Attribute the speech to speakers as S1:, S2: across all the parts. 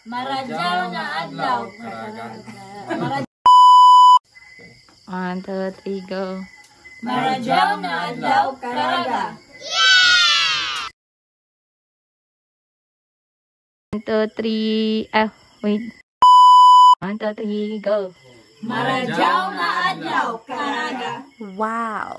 S1: Marajaw na adlaw.
S2: 1, 2, 3, go.
S1: Marajaw na adlaw Caraga.
S2: 1, 2, 3, wait. 1, 2, 3, go.
S1: Marajaw na adlaw Caraga.
S2: Wow.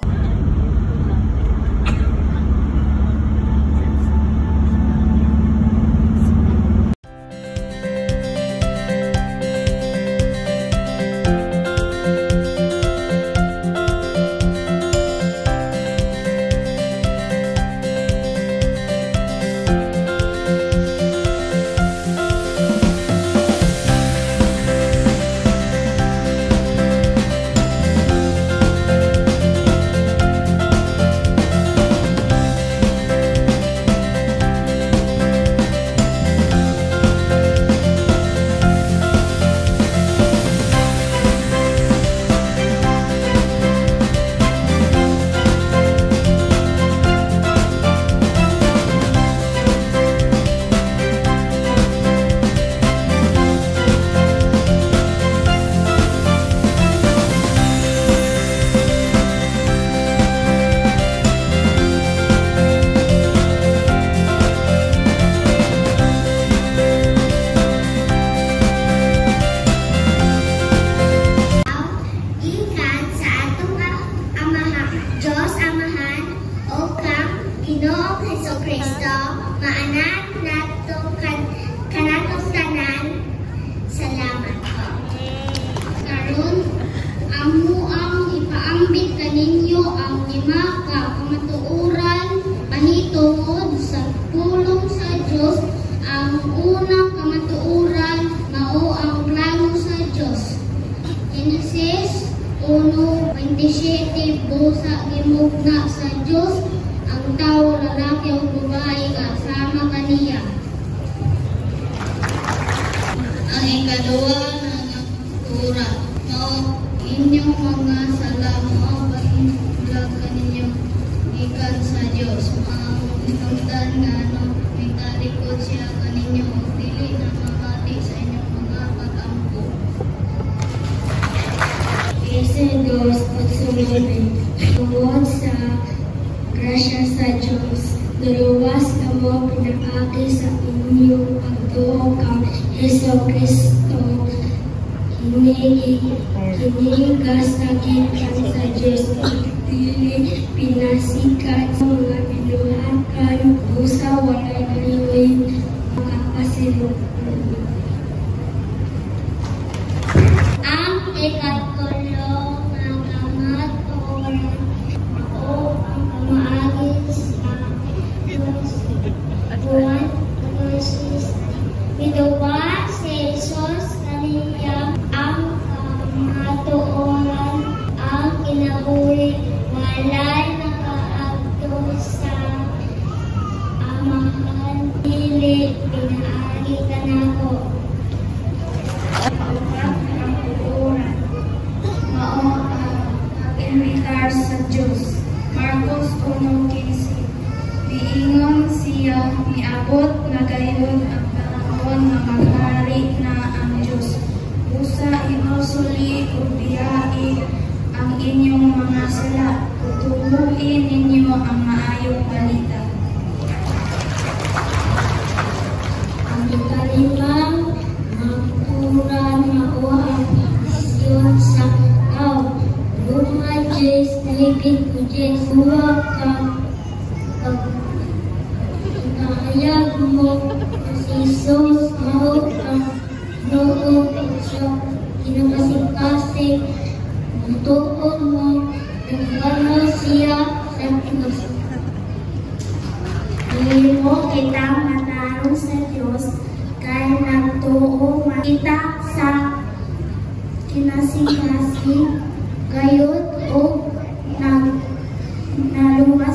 S3: Busa gimugna sa Diyos ang tao, lalaki o babae kasama kaniya. Ang ikaduwa ng tura mao inyong mga sala mao bahilag kaninyo gikan sa Diyos. Ang hinungdan nga may talikod siya kaninyo dili na mamati sa inyong mga pag-ampo. Isendos tungod sa grasya sa Diyos, duluwas na mo pinakaki sa inyong pagtuo kang Heso Kristo. Kinigas na gikan sa Diyos, dili pinasikat sa mga binuhakan, busa walay naliwin, makapasilog. Ang ikatulong Biduwa si Jesus kaniya ang kamatuoran, ang kinabuhi, walay nakaagto sa amahan, dili pinaagi ka nako. Ang kamatuoran, mao ang imitar sa Diyos. Marcos 1:15. Diingon siya miabot na gayon ang panahon na maghari na ang Diyos. Busa inosuli o biyai ang inyong mga sala. Tutubuin ninyo ang maayong balita. Ang ikalimang magturan mao ang isyon sa tao. Roma 10:19 huwag kang hayag mo si Jesus mao ang noong siya kinapasing-pasing mutuon mo nagwala siya sa Diyos. Dili mo kita matarong sa Diyos kaya nagtuo makita sa kinasing-pasing gayot o naluwas